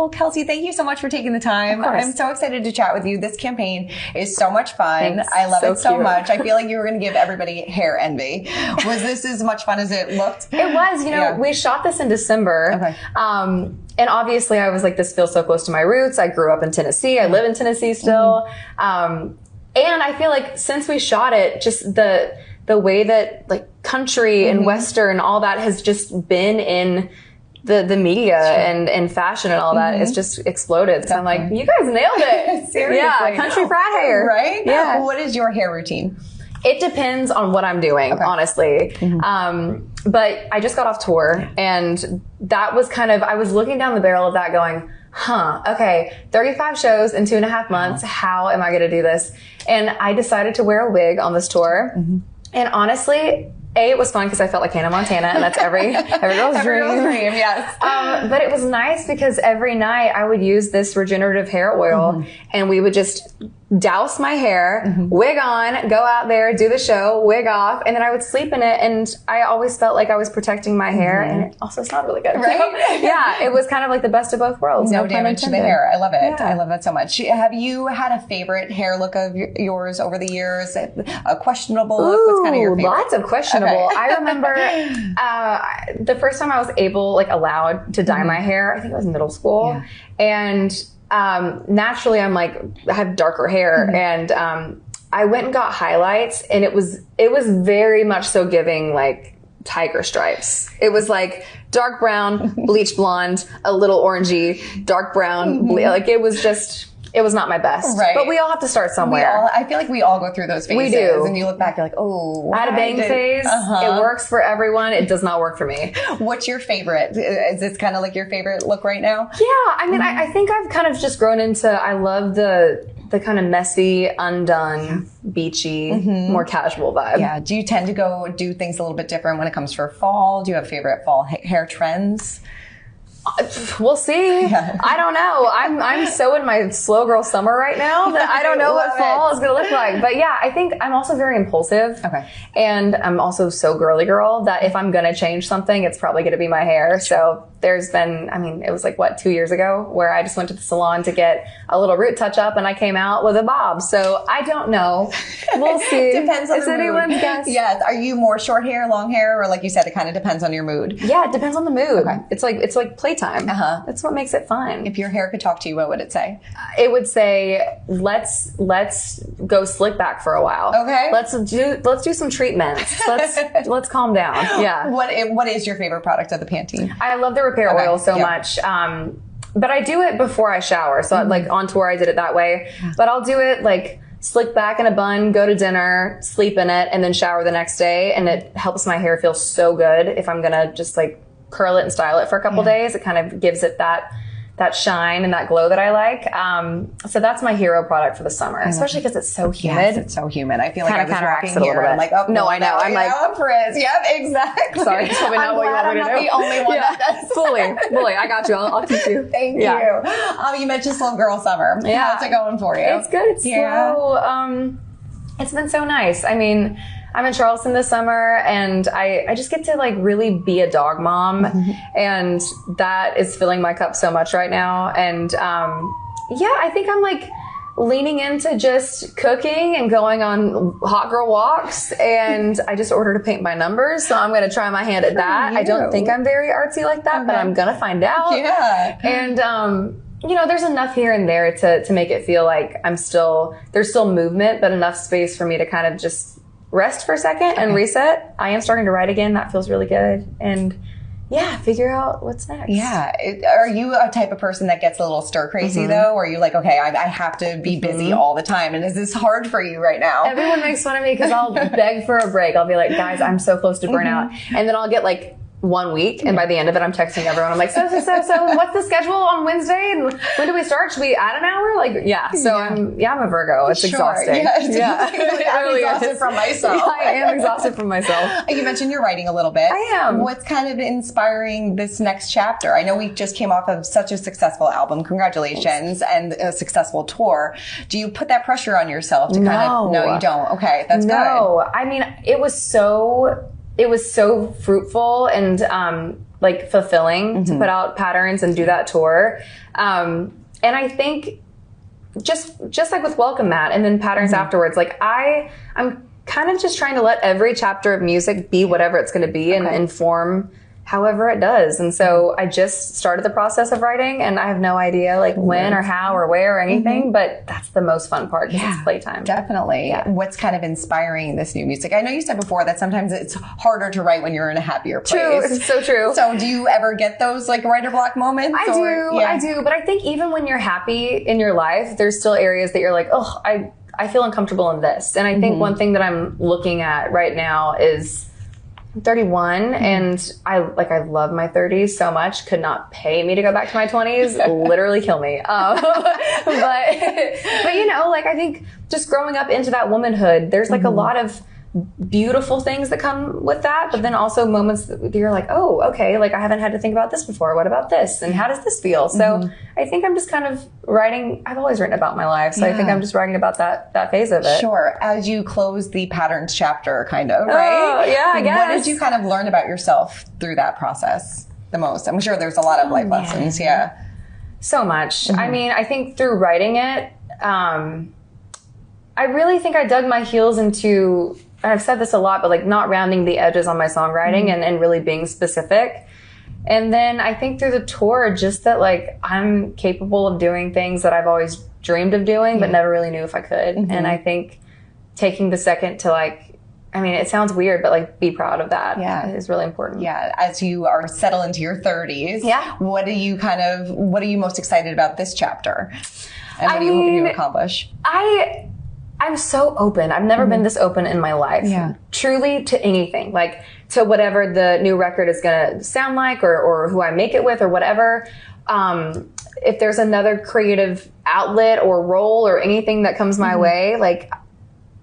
Well, Kelsey, thank you so much for taking the time. I'm so excited to chat with you. This campaign is so much fun. Thanks. I love it so cute. much. I feel like you were going to give everybody hair envy. Was this as much fun as it looked? It was. You know, we shot this in December. Okay. And obviously I was like, this feels so close to my roots. I grew up in Tennessee. I live in Tennessee still. And I feel like since we shot it, just the way that like country and Western, all that has just been in the media and fashion and all that it's just exploded. So I'm like, you guys nailed it. Seriously. Yeah, country frat hair. Right? Yeah. What is your hair routine? It depends on what I'm doing, honestly. But I just got off tour and that was kind of, I was looking down the barrel of that going, okay, 35 shows in 2.5 months. How am I going to do this? And I decided to wear a wig on this tour. And honestly, it was fun because I felt like Hannah Montana, and that's every girl's dream. Yes. But it was nice because every night I would use this regenerative hair oil and we would just douse my hair, wig on, go out there, do the show, wig off, and then I would sleep in it. And I always felt like I was protecting my hair, and it also smelled really good. Right? So, yeah, it was kind of like the best of both worlds. No damage to the hair. I love it. Yeah. I love that so much. Have you had a favorite hair look of yours over the years? A questionable look? What's kind of your favorite? Lots of questionable. Okay. I remember the first time I was allowed to dye my hair, I think it was middle school. And naturally I'm like, I have darker hair and I went and got highlights and it was very much so giving like tiger stripes. It was like dark brown, bleach blonde, a little orangey, dark brown, like it was not my best. Right. But we all have to start somewhere. I feel like we all go through those phases. We do. And you look back, you're like, oh. I had a bang phase. It works for everyone. It does not work for me. What's your favorite? Is this kind of like your favorite look right now? Yeah. I mean, I think I've kind of just grown into, I love the kind of messy, undone, beachy, more casual vibe. Yeah. Do you tend to go do things a little bit different when it comes for fall? Do you have favorite fall hair trends? We'll see. Yeah. I don't know. I'm so in my slow girl summer right now that I don't know what fall is going to look like. But yeah, I think I'm also very impulsive. Okay. And I'm also so girly girl that if I'm going to change something, it's probably going to be my hair. So there's been, I mean, it was like, 2 years ago where I just went to the salon to get a little root touch up and I came out with a bob. So I don't know. We'll see. Depends on it's the mood. anyone's guess. Yes. Are you more short hair, long hair? Or like you said, it kind of depends on your mood? Yeah, it depends on the mood. Okay. It's like playtime. That's what makes it fun. If your hair could talk to you, what would it say? It would say, let's go slick back for a while. Okay. Let's do some treatments. Let's calm down. Yeah. What is your favorite product of the Pantene? I love the repair oil so much. But I do it before I shower. So like on tour, I did it that way, but I'll do it like slick back in a bun, go to dinner, sleep in it, and then shower the next day. And it helps my hair feel so good. If I'm going to just like curl it and style it for a couple days, it kind of gives it that shine and that glow that I like. So that's my hero product for the summer, especially because it's so humid. Yes, it's so humid. I feel like I was walking here and I'm like, oh, no, I know. I'm like, Frizz. Yep, exactly. Sorry, tell me not what you want me to do. I'm not the only one that does. Fully. I got you. I'll keep you. Thank you. You mentioned slow girl summer. Yeah. How's it going for you? It's good. It's slow. It's been so nice. I mean, I'm in Charleston this summer and I just get to like really be a dog mom and that is filling my cup so much right now. And I think I'm like leaning into just cooking and going on hot girl walks, and I just ordered a paint by numbers, so I'm going to try my hand at that. I don't think I'm very artsy like that, but I'm going to find out. Yeah. And there's enough here and there to make it feel like there's still movement, but enough space for me to kind of just rest for a second and reset. I am starting to write again. That feels really good. And figure out what's next. Yeah. Are you a type of person that gets a little stir crazy though? Or are you like, okay, I have to be busy all the time? And is this hard for you right now? Everyone makes fun of me because I'll beg for a break. I'll be like, guys, I'm so close to burnout. And then I'll get like 1 week, and by the end of it, I'm texting everyone. I'm like, so, what's the schedule on Wednesday? And when do we start? Should we add an hour? Like, I'm a Virgo. It's exhausting. I'm exhausted from myself. I am exhausted from myself. You mentioned you're writing a little bit. I am. What's kind of inspiring this next chapter? I know we just came off of such a successful album. Congratulations. And a successful tour. Do you put that pressure on yourself to kind of, no, you don't. Okay. That's good. No, I mean, it it was so fruitful and like fulfilling to put out Patterns and do that tour. And I think just like with Welcome Mat and then Patterns afterwards, like I'm kind of just trying to let every chapter of music be whatever it's going to be and inform however it does. And so I just started the process of writing, and I have no idea like when or how or where or anything, but that's the most fun part because it's playtime. Definitely. Yeah. What's kind of inspiring this new music? I know you said before that sometimes it's harder to write when you're in a happier place. True. It's so true. So do you ever get those like writer block moments? I do. But I think even when you're happy in your life, there's still areas that you're like, oh, I feel uncomfortable in this. And I think one thing that I'm looking at right now is I'm 31 and I love my 30s so much. Could not pay me to go back to my 20s. Literally kill me. But you know, like I think just growing up into that womanhood, there's like a lot of beautiful things that come with that, but then also moments that you're like, oh, okay, like I haven't had to think about this before. What about this? And how does this feel? So I think I'm just kind of writing. I've always written about my life. So I think I'm just writing about that phase of it. Sure. As you close the Patterns chapter, kind of, right? Oh, yeah, I guess. What did you kind of learn about yourself through that process the most? I'm sure there's a lot of life lessons. Yeah. So much. I mean, I think through writing it, I really think I dug my heels into, and I've said this a lot, but like not rounding the edges on my songwriting and really being specific. And then I think through the tour, just that like I'm capable of doing things that I've always dreamed of doing, but never really knew if I could. And I think taking the second to like, I mean, it sounds weird, but like be proud of that is really important. Yeah. As you are settled into your 30s, what are you most excited about this chapter? And what do you hope you accomplish? I'm so open. I've never been this open in my life. Yeah. Truly to anything. Like to whatever the new record is going to sound like or who I make it with or whatever. If there's another creative outlet or role or anything that comes my way, like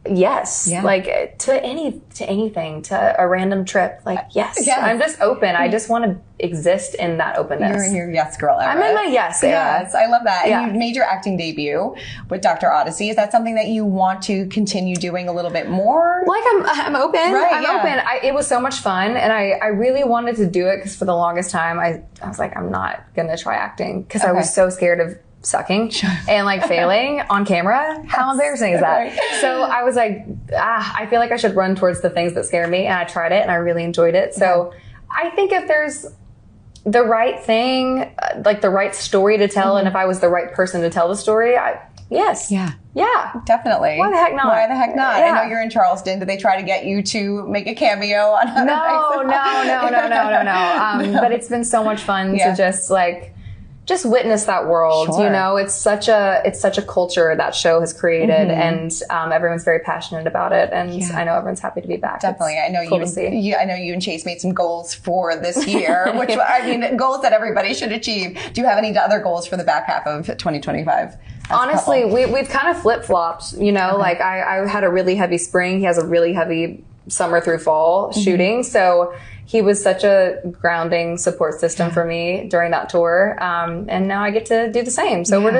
yes. Like to anything, to a random trip. Like yes. I'm just open. I just want to exist in that openness. You're in your yes girl era. I'm in my yes era. Yes, I love that. And you made your acting debut with Dr. Odyssey. Is that something that you want to continue doing a little bit more? Like I'm open. Right, I'm open. It was so much fun, and I really wanted to do it because for the longest time I was like, I'm not gonna try acting because I was so scared of sucking and like failing on camera. How embarrassing is that? So I was like, I feel like I should run towards the things that scare me, and I tried it and I really enjoyed it. So I think if there's the right thing, like the right story to tell, and if I was the right person to tell the story, yes. Yeah. Definitely. Why the heck not? Yeah. I know you're in Charleston. Did they try to get you to make a cameo on No. But it's been so much fun to just witness that world. You know, it's such a culture that show has created, and everyone's very passionate about it, and I know everyone's happy to be back. Definitely. I know I know you and Chase made some goals for this year, which I mean, goals that everybody should achieve. Do you have any other goals for the back half of 2025? Honestly, we've kind of flip-flopped, you know, like I had a really heavy spring. He has a really heavy summer through fall shooting. So he was such a grounding support system for me during that tour. And now I get to do the same. So we're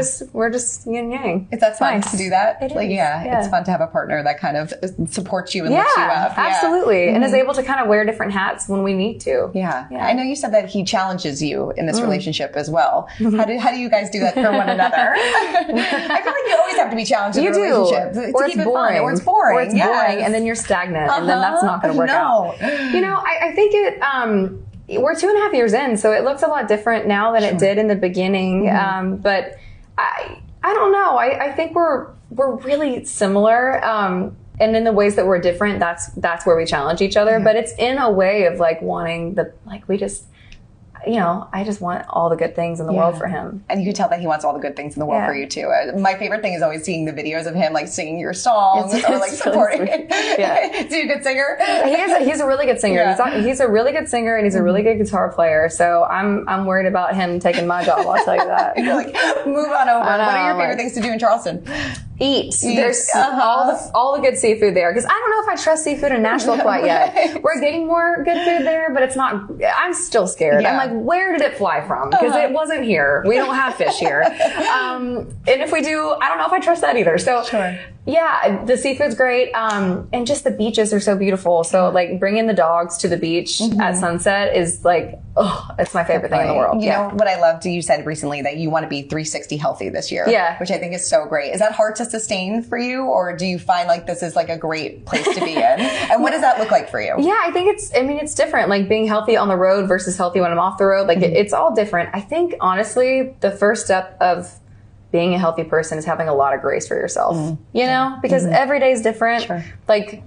just yin yang. That's fun to do that. It is. It's fun to have a partner that kind of supports you and lifts you up. Absolutely. And is able to kind of wear different hats when we need to. I know you said that he challenges you in this relationship as well. How do you guys do that for one another? I feel like you always have to be challenged in a relationship. Or it's boring. Or it's boring. Or it's boring. And then you're stagnant. And then that's not going to work out. You know, I think we're 2.5 years in, so it looks a lot different now than it did in the beginning. But I don't know. I think we're really similar. And in the ways that we're different, that's where we challenge each other. But it's in a way of like wanting we just, you know, I just want all the good things in the world for him. And you can tell that he wants all the good things in the world for you too. My favorite thing is always seeing the videos of him like singing your songs or like supporting it. Is he a good singer? He's a really good singer. He's a really good singer, and he's a really good guitar player. So I'm worried about him taking my job. I'll tell you that. You're like, move on over. What are your favorite things to do in Charleston? Eat. There's all the good seafood there. Because I don't know if I trust seafood in Nashville quite yet. We're getting more good food there, but it's not. I'm still scared. I'm like, where did it fly from? Because it wasn't here. We don't have fish here. And if we do, I don't know if I trust that either. So Yeah, the seafood's great. And just the beaches are so beautiful. So like bringing the dogs to the beach at sunset is like, oh, it's my favorite thing in the world. You know what I loved, you said recently that you want to be 360 healthy this year. Yeah. Which I think is so great. Is that hard to sustain for you, or do you find like this is like a great place to be in? And what does that look like for you? Yeah, I think it's different. Like being healthy on the road versus healthy when I'm off the road. Like it's all different. I think honestly, the first step of being a healthy person is having a lot of grace for yourself, you know, because every day is different. Sure. Like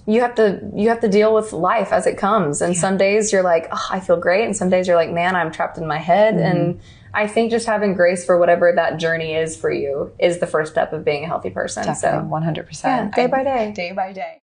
you have to deal with life as it comes. And some days you're like, oh, I feel great. And some days you're like, man, I'm trapped in my head. And I think just having grace for whatever that journey is for you is the first step of being a healthy person. Definitely, so 100%. yeah, day by day. Day by day.